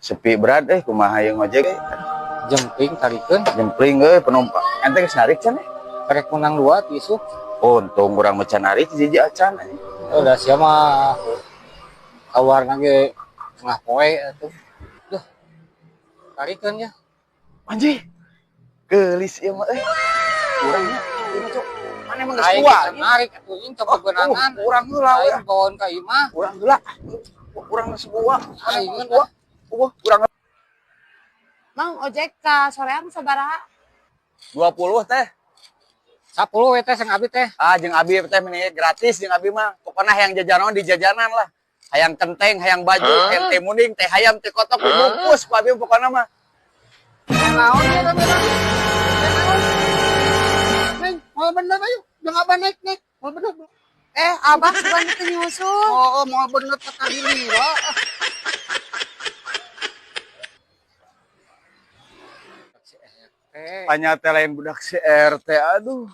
Sepi berat kumaha yang ngojek Jempling tarikeun jempling penumpang ente geus narik can karek menang 2 ti isuk. untung kurang mecan narik hiji acan Udah sia mah kawarna ge tengah poe atuh. Duh. Tarikeun ya. anjing geulis ieu mah urangnya ieu cok mana emang geus Aing tua narik atuh ini coba benangan. urang heula Aing bawon ka imah. urang heula urang geus tua Aing tua urang Mang ojek ka soreang sabaraha? 20 teh 10 we teh sang abi teh. jeung abi teh meni gratis jeung abi mah pokona hayang jajanan di jajanan lah hayang kenteng hayang baju hayang teh muning teh hayam teh kotok dibungkus ku abi pokona mah Naon ya da bener. Neng, mau bener ayo. Jangan apa naik. Mau bener. Abah bukan itu nyusul. Oh, mau bener ke tadi lira. hanya teh lain budak CRT aduh